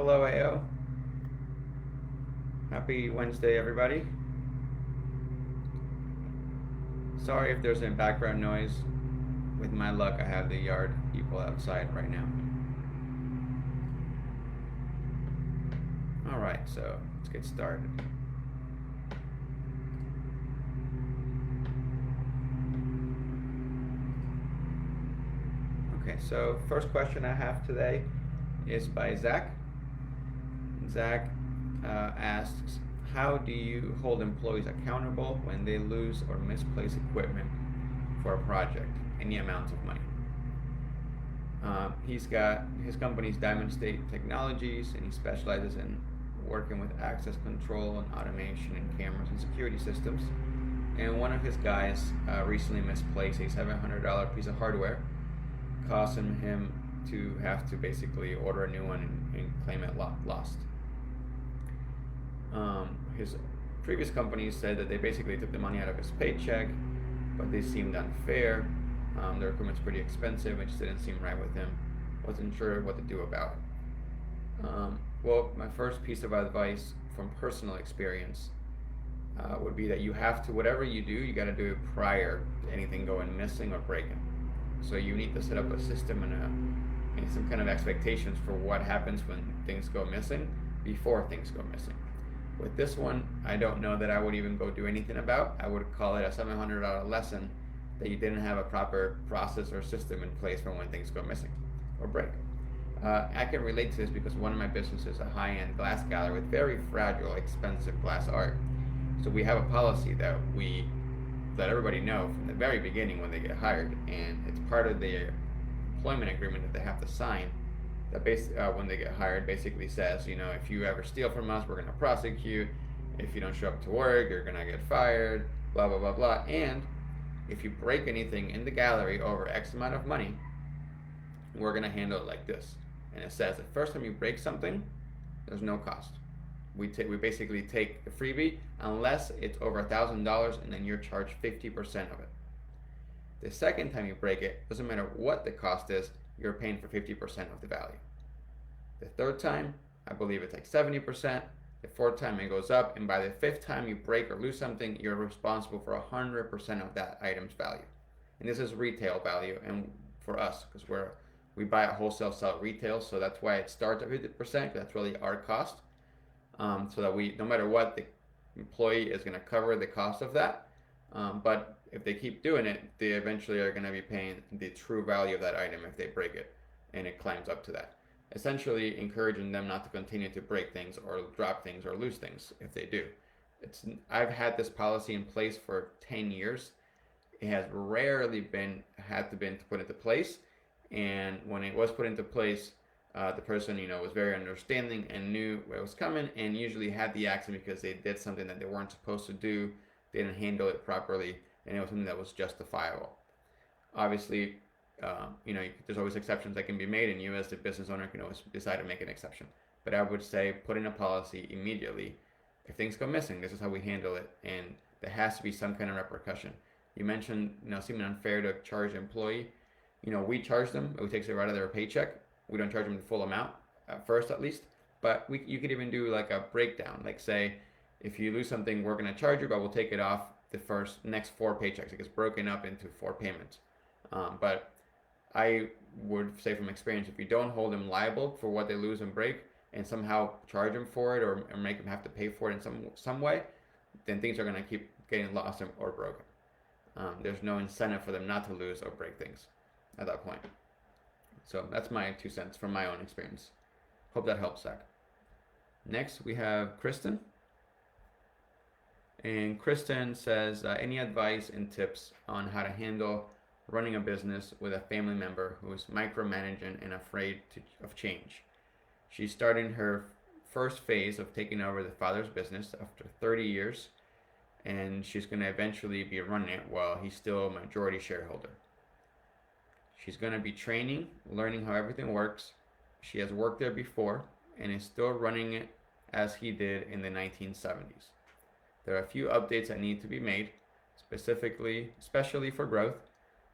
Hello, AO. Happy Wednesday, everybody. Sorry if there's any background noise. With my luck, I have the yard people outside right now. Alright, so let's get started. Okay, so first question I have today is by Zach. Zach asks, how do you hold employees accountable when they lose or misplace equipment for a project, any amount of money? He's got his company's Diamond State Technologies, and he specializes in working with access control and automation and cameras and security systems. And one of his guys recently misplaced a $700 piece of hardware, causing him to have to basically order a new one and claim it lost. His previous company said that they basically took the money out of his paycheck, but they seemed unfair. Their equipment's pretty expensive. It just didn't seem right with him. Wasn't sure what to do about it. Well, my first piece of advice from personal experience would be that you have to, whatever you do, you got to do it prior to anything going missing or breaking. So you need to set up a system and some kind of expectations for what happens when things go missing before things go missing. With this one, I don't know that I would even go do anything about. I would call it a $700 lesson that you didn't have a proper process or system in place for when things go missing or break. I can relate to this because one of my businesses is a high-end glass gallery with very fragile, expensive glass art. So we have a policy that we let everybody know from the very beginning when they get hired, and it's part of the employment agreement that they have to sign. That when they get hired, basically says, if you ever steal from us, we're going to prosecute. If you don't show up to work, you're going to get fired. Blah blah blah blah. And if you break anything in the gallery over X amount of money, we're going to handle it like this. And it says the first time you break something, there's no cost. We basically take the freebie unless it's over $1,000, and then you're charged 50% of it. The second time you break it, doesn't matter what the cost is, you're paying for 50% of the value. The third time, I believe it's like 70%. The fourth time it goes up, and by the fifth time you break or lose something, you're responsible for 100% of that item's value. And this is retail value, and for us, because we buy at wholesale, sell at retail, so that's why it starts at 50%. That's really our cost. So that no matter what, the employee is going to cover the cost of that. But if they keep doing it, they eventually are going to be paying the true value of that item if they break it, and it climbs up to that. Essentially encouraging them not to continue to break things or drop things or lose things if they do. I've had this policy in place for 10 years. It has rarely had to put into place, and when it was put into place, the person was very understanding and knew what was coming, and usually had the action because they did something that they weren't supposed to do. They didn't handle it properly, and it was something that was justifiable. Obviously, there's always exceptions that can be made, and you as the business owner can always decide to make an exception. But I would say put in a policy immediately. If things go missing, this is how we handle it, and there has to be some kind of repercussion. You mentioned, seeming unfair to charge an employee. We charge them. We take it right out of their paycheck. We don't charge them the full amount at first, at least. But you could even do like a breakdown. Like say, if you lose something, we're going to charge you, but we'll take it off the next 4 paychecks. It gets broken up into 4 payments. But I would say from experience, if you don't hold them liable for what they lose and break, and somehow charge them for it or make them have to pay for it in some way, then things are going to keep getting lost or broken. There's no incentive for them not to lose or break things at that point. So that's my 2 cents from my own experience. Hope that helps, Zach. Next, we have Kristen. And Kristen says, any advice and tips on how to handle running a business with a family member who is micromanaging and afraid of change? She's starting her first phase of taking over the father's business after 30 years, and she's going to eventually be running it while he's still a majority shareholder. She's going to be training, learning how everything works. She has worked there before and is still running it as he did in the 1970s. There are a few updates that need to be made, especially for growth.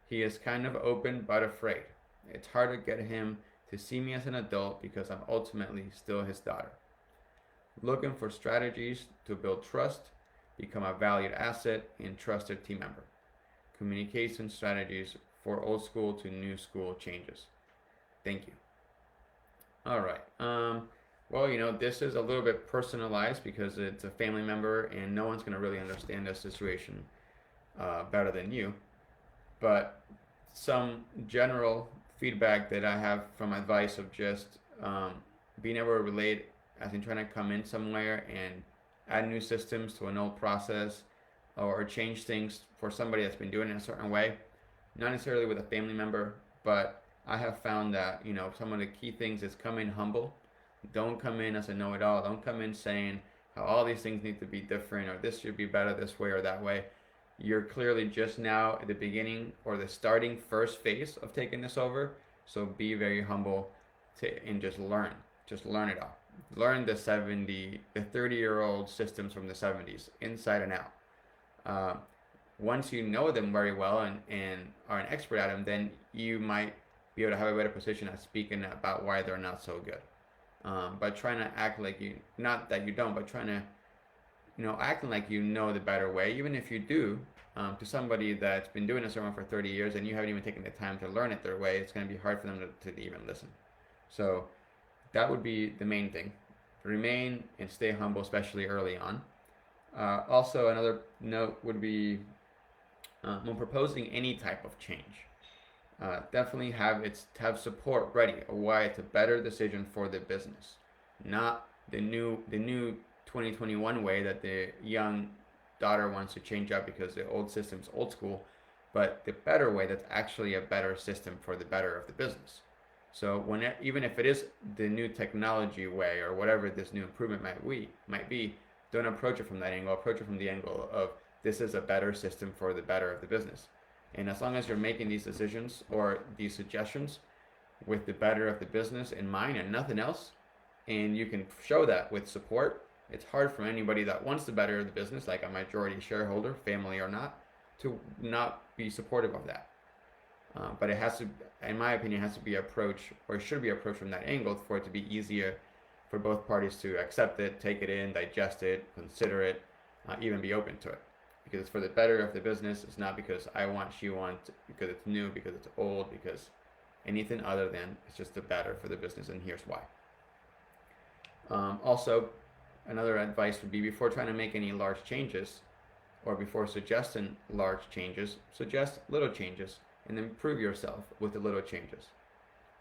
He is kind of open but afraid. It's hard to get him to see me as an adult because I'm ultimately still his daughter. Looking for strategies to build trust, become a valued asset, and trusted team member. Communication strategies for old school to new school changes. Thank you. All right. Well, this is a little bit personalized because it's a family member and no one's going to really understand the situation better than you. But some general feedback that I have from advice of just being able to relate, as in trying to come in somewhere and add new systems to an old process or change things for somebody that's been doing it in a certain way, not necessarily with a family member, but I have found that, some of the key things is come in humble. Don't come in as a know-it-all. Don't come in saying how all these things need to be different or this should be better this way or that way. You're clearly just now at the beginning or the starting first phase of taking this over. So be very humble and just learn. Just learn it all. Learn the 30-year-old systems from the 70s, inside and out. Once you know them very well and are an expert at them, then you might be able to have a better position at speaking about why they're not so good. But trying to act like not that you don't, but trying to, acting like you know the better way, even if you do, to somebody that's been doing this around for 30 years and you haven't even taken the time to learn it their way, it's going to be hard for them to even listen. So that would be the main thing. Remain and stay humble, especially early on. Also, another note would be when proposing any type of change, definitely have support ready of why it's a better decision for the business, not the new 2021 way that the young daughter wants to change up because the old system's old school, but the better way that's actually a better system for the better of the business. So even if it is the new technology way or whatever this new improvement might be, don't approach it from that angle. Approach it from the angle of this is a better system for the better of the business. And as long as you're making these decisions or these suggestions with the better of the business in mind and nothing else, and you can show that with support, it's hard for anybody that wants the better of the business, like a majority shareholder, family or not, to not be supportive of that. But it has to, in my opinion, has to be approached, or should be approached from that angle for it to be easier for both parties to accept it, take it in, digest it, consider it, even be open to it. Because it's for the better of the business. It's not because I want, she wants, because it's new, because it's old, because anything other than it's just the better for the business, and here's why. Also, another advice would be before trying to make any large changes, or before suggesting large changes, suggest little changes and then prove yourself with the little changes.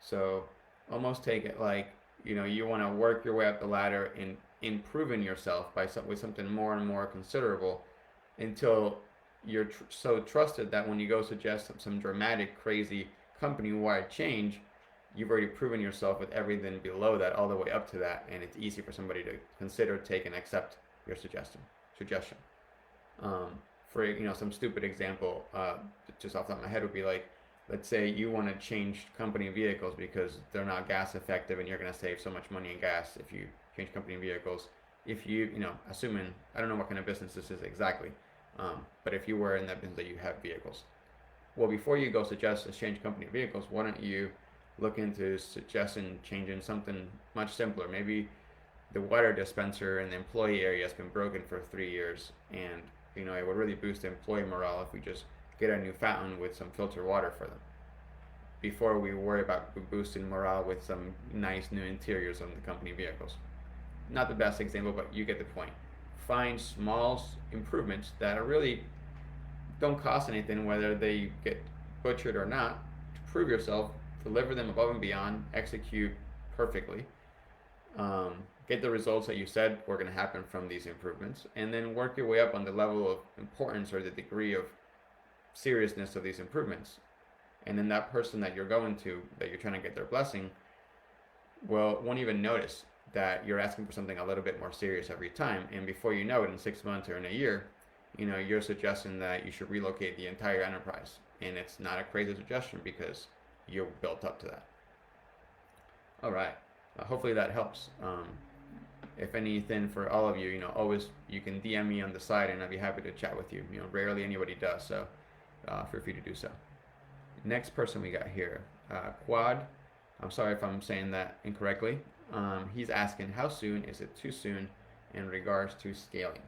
So almost take it like, you want to work your way up the ladder in improving yourself with something more and more considerable until you're so trusted that when you go suggest some dramatic, crazy company-wide change, you've already proven yourself with everything below that all the way up to that, and it's easy for somebody to consider, take, and accept your suggestion. For some stupid example, just off the top of my head would be like, let's say you want to change company vehicles because they're not gas effective and you're going to save so much money in gas if you change company vehicles. If you, assuming, I don't know what kind of business this is exactly, but if you were in that business that you have vehicles. Well, before you go suggest to change company vehicles, why don't you look into suggesting changing something much simpler? Maybe the water dispenser in the employee area has been broken for 3 years, and it would really boost employee morale if we just get a new fountain with some filtered water for them, before we worry about boosting morale with some nice new interiors on the company vehicles. Not the best example, but you get the point. Find small improvements that are really don't cost anything, whether they get butchered or not, to prove yourself, deliver them above and beyond, execute perfectly, get the results that you said were going to happen from these improvements, and then work your way up on the level of importance or the degree of seriousness of these improvements. And then that person that you're going to, that you're trying to get their blessing, won't even notice that you're asking for something a little bit more serious every time. And before you know it, in 6 months or in a year, you're suggesting that you should relocate the entire enterprise. And it's not a crazy suggestion because you're built up to that. All right. Hopefully that helps. If anything, for all of you, always you can DM me on the side and I'd be happy to chat with you. Rarely anybody does, so feel free to do so. Next person we got here, Quad I'm sorry if I'm saying that incorrectly. He's asking, how soon is it too soon in regards to scaling?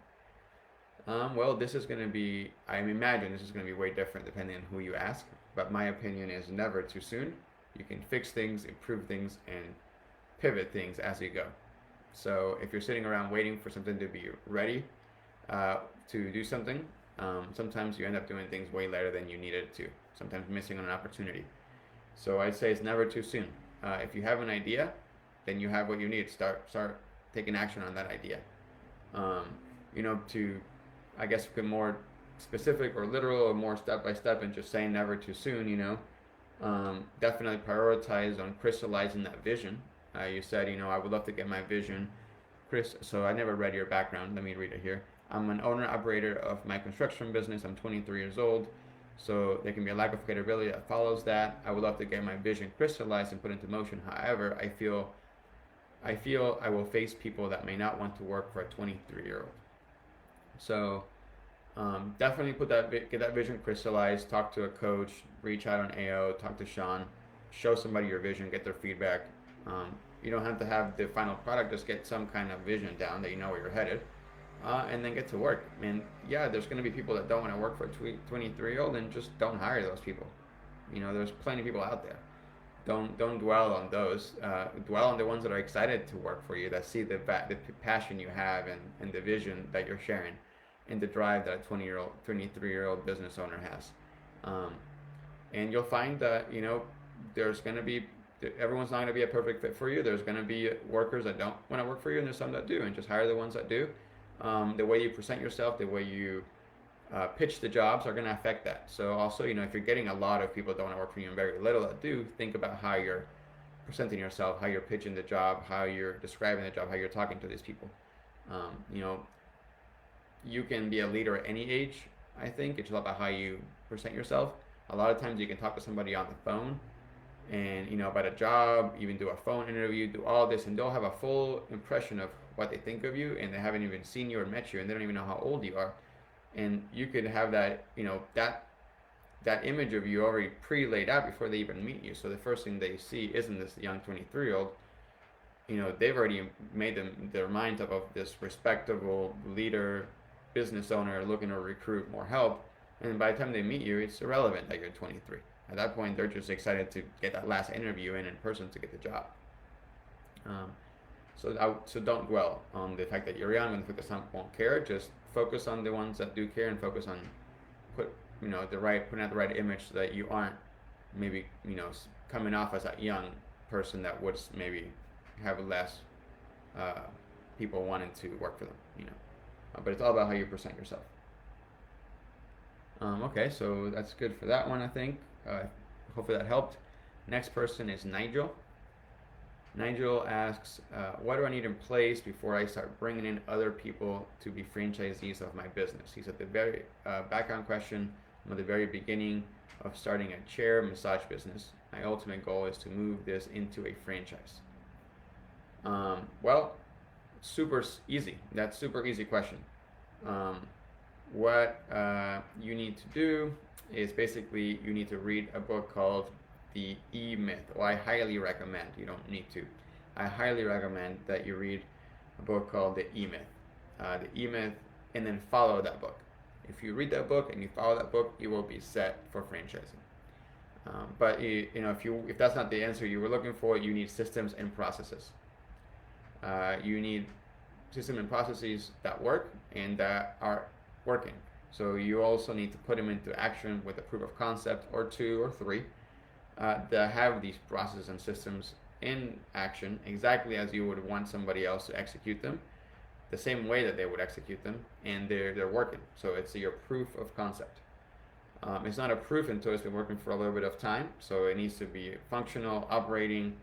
Well, this is going to be, I imagine this is going to be way different depending on who you ask, but my opinion is never too soon. You can fix things, improve things, and pivot things as you go. So if you're sitting around waiting for something to be ready to do something, sometimes you end up doing things way later than you needed to, sometimes missing on an opportunity. So I'd say it's never too soon. If you have an idea, then you have what you need. Start taking action on that idea. To, I guess, get more specific or literal or more step by step and just saying never too soon, definitely prioritize on crystallizing that vision. You said, I would love to get my vision. Chris, so I never read your background. Let me read it here. I'm an owner operator of my construction business. I'm 23 years old. So there can be a lack of credibility that follows that. I would love to get my vision crystallized and put into motion. However, I feel I will face people that may not want to work for a 23-year-old. So definitely get that vision crystallized. Talk to a coach. Reach out on AO. Talk to Sean. Show somebody your vision. Get their feedback. You don't have to have the final product. Just get some kind of vision down that you know where you're headed. And then get to work. And yeah, there's going to be people that don't want to work for a 23-year-old, and just don't hire those people. There's plenty of people out there. Don't dwell on those. Dwell on the ones that are excited to work for you, that see the passion you have and the vision that you're sharing, and the drive that a 23-year-old business owner has. And you'll find that there's going to be everyone's not going to be a perfect fit for you. There's going to be workers that don't want to work for you, and there's some that do, and just hire the ones that do. The way you present yourself, the way you pitch the jobs are going to affect that. So also, if you're getting a lot of people that don't want to work for you and very little that do, think about how you're presenting yourself, how you're pitching the job, how you're describing the job, how you're talking to these people. You can be a leader at any age, I think. It's all about how you present yourself. A lot of times you can talk to somebody on the phone and, about a job, even do a phone interview, do all this, and they'll have a full impression of what they think of you, and they haven't even seen you or met you, and they don't even know how old you are. And you could have that, that image of you already pre-laid out before they even meet you. So the first thing they see isn't this young 23-year-old. They've already made their mind up of this respectable leader, business owner looking to recruit more help. And by the time they meet you, it's irrelevant that you're 23. At that point, they're just excited to get that last interview in person to get the job. So don't dwell on the fact that you're young and the fact that some won't care. Just focus on the ones that do care, and focus on putting out the right image, so that you aren't maybe coming off as a young person that would maybe have less people wanting to work for them. But it's all about how you present yourself. Okay, so that's good for that one, I think. Hopefully that helped. Next person is Nigel. Nigel asks, what do I need in place before I start bringing in other people to be franchisees of my business? He's at the very background question. I'm at the very beginning of starting a chair massage business. My ultimate goal is to move this into a franchise. Well, super easy. That's super easy question. What you need to do is basically you need to read a book called The E-Myth. Well, I highly recommend, you don't need to, I highly recommend that you read a book called The E-Myth. The E-Myth, and then follow that book. If you read that book and you follow that book, you will be set for franchising. But if that's not the answer you were looking for, you need systems and processes. You need systems and processes that work and that are working. So you also need to put them into action with a proof of concept or 2 or 3 that have these processes and systems in action exactly as you would want somebody else to execute them, the same way that they would execute them, and they're working. So it's your proof of concept. It's not a proof until it's been working for a little bit of time. So it needs to be functional, operating,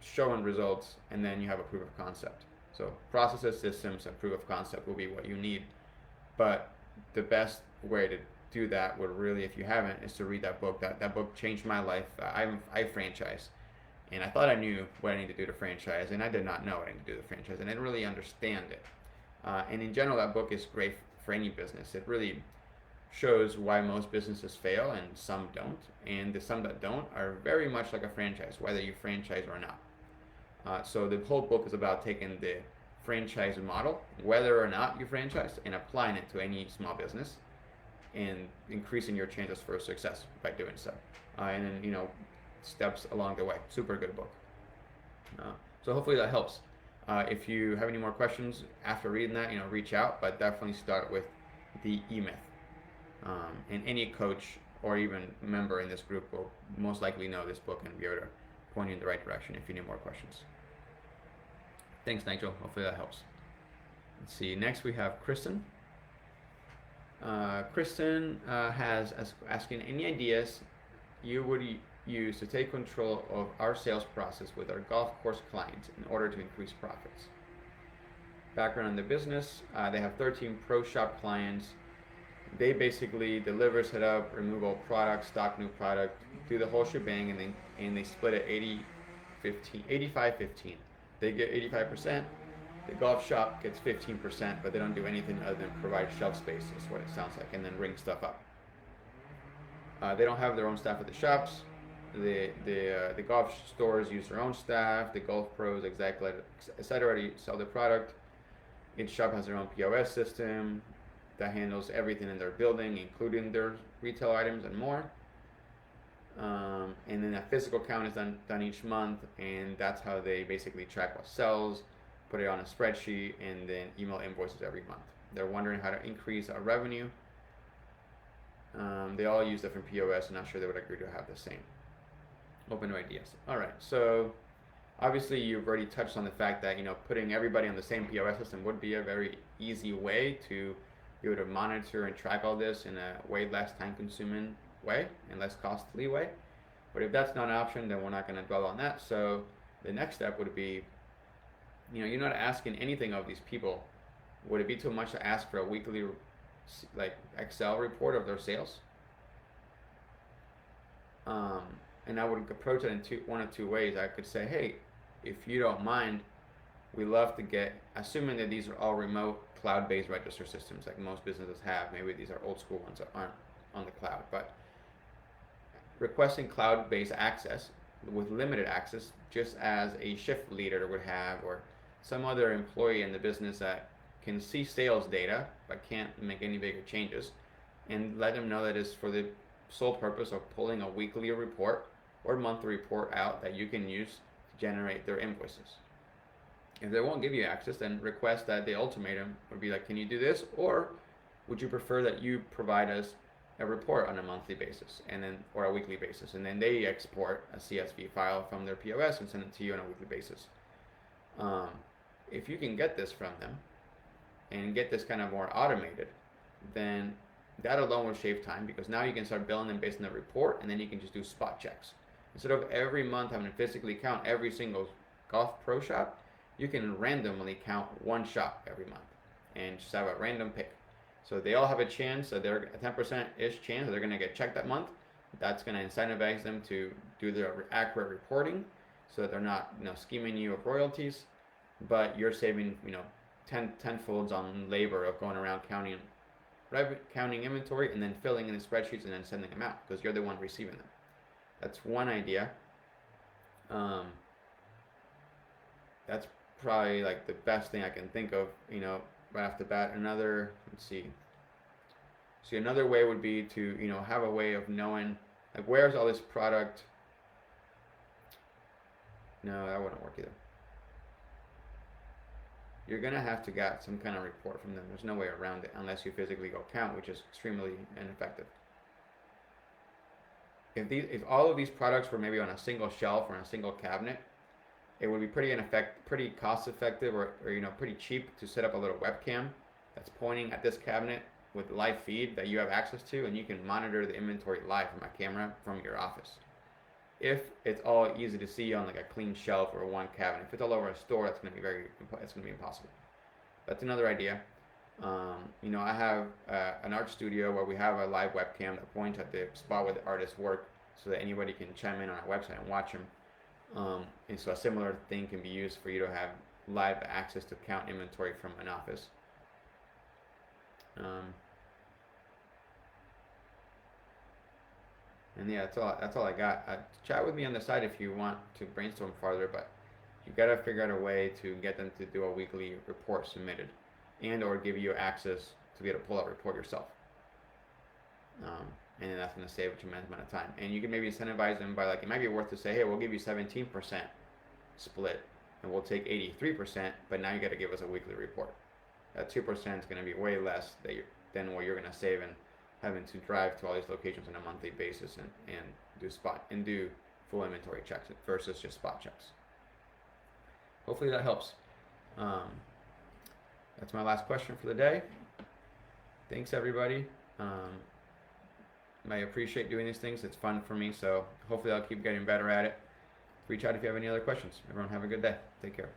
showing results, and then you have a proof of concept. So processes, systems, and proof of concept will be what you need. But the best way to do that would really, if you haven't, is to read that book. That book changed my life. I franchise, and I thought I knew what I need to do to franchise, and I did not know what I need to do to franchise, and I didn't really understand it. And in general, that book is great for any business. It really shows why most businesses fail and some don't. And the some that don't are very much like a franchise, whether you franchise or not. So the whole book is about taking the franchise model, whether or not you franchise, and applying it to any small business, and increasing your chances for success by doing so. And then steps along the way. Super good book. So hopefully that helps. If you have any more questions after reading that, reach out. But definitely start with the E-Myth. And any coach or even member in this group will most likely know this book and be able to point you in the right direction if you need more questions. Thanks, Nigel. Hopefully that helps. Let's see. Next we have Kristen. Kristen has asking any ideas you would use to take control of our sales process with our golf course clients in order to increase profits. Background in the business, they have 13 pro shop clients. They basically deliver, set up, remove all products, stock new product, do the whole shebang, and they split it 85-15. They get 85%. The golf shop gets 15%, but they don't do anything other than provide shelf space, is what it sounds like, and then ring stuff up. They don't have their own staff at the shops. The golf stores use their own staff. The golf pros, etc., already sell the product. Each shop has their own POS system that handles everything in their building, including their retail items and more. And then a physical count is done each month, and that's how they basically track what sells, put it on a spreadsheet, and then email invoices every month. They're wondering how to increase our revenue. They all use different POS. I'm not sure they would agree to have the same. Open to ideas. All right, so obviously you've already touched on the fact that putting everybody on the same POS system would be a very easy way to be able to monitor and track all this in a way less time-consuming way and less costly way. But if that's not an option, then we're not going to dwell on that. So the next step would be, you're not asking anything of these people. Would it be too much to ask for a weekly Excel report of their sales? And I would approach it in one of two ways. I could say, hey, if you don't mind, we love to get, assuming that these are all remote cloud-based register systems like most businesses have. Maybe these are old school ones that aren't on the cloud, but requesting cloud-based access with limited access, just as a shift leader would have, or some other employee in the business that can see sales data but can't make any bigger changes, and let them know that it's for the sole purpose of pulling a weekly report or monthly report out that you can use to generate their invoices. If they won't give you access, then request that the ultimatum would be like, can you do this, or would you prefer that you provide us a report on a monthly basis or a weekly basis, and then they export a CSV file from their POS and send it to you on a weekly basis. If you can get this from them and get this kind of more automated, then that alone will shave time, because now you can start billing them based on the report, and then you can just do spot checks. Instead of every month having to physically count every single golf pro shop, you can randomly count one shop every month and just have a random pick. So they all have a chance, they're a 10%-ish chance that they're going to get checked that month. That's going to incentivize them to do their accurate reporting, so that they're not scheming you of royalties, but you're saving tenfolds on labor of going around counting inventory and then filling in the spreadsheets and then sending them out, because you're the one receiving them. That's one idea. That's probably like the best thing I can think of, right off the bat. Another, let's see. So another way would be to, have a way of knowing, like, where's all this product? No, that wouldn't work either. You're gonna have to get some kind of report from them. There's no way around it unless you physically go count, which is extremely ineffective. If all of these products were maybe on a single shelf or on a single cabinet, it would be pretty cost effective, or pretty cheap to set up a little webcam that's pointing at this cabinet with live feed that you have access to, and you can monitor the inventory live from a camera from your office. If it's all easy to see on like a clean shelf or one cabinet, if it's all over a store, that's going to be impossible. That's another idea. I have an art studio where we have a live webcam that points at the spot where the artists work, so that anybody can chime in on our website and watch them. And so a similar thing can be used for you to have live access to count inventory from an office. And yeah, that's all I got. Chat with me on the side if you want to brainstorm farther, but you gotta figure out a way to get them to do a weekly report submitted, and or give you access to be able to pull out a report yourself. And then that's gonna save a tremendous amount of time. And you can maybe incentivize them by, like, it might be worth to say, hey, we'll give you 17% split, and we'll take 83%, but now you got to give us a weekly report. That 2% is going to be way less than what you're going to save in having to drive to all these locations on a monthly basis and do full inventory checks versus just spot checks. Hopefully that helps. That's my last question for the day. Thanks, everybody. I appreciate doing these things. It's fun for me, so hopefully I'll keep getting better at it. Reach out if you have any other questions. Everyone have a good day. Take care.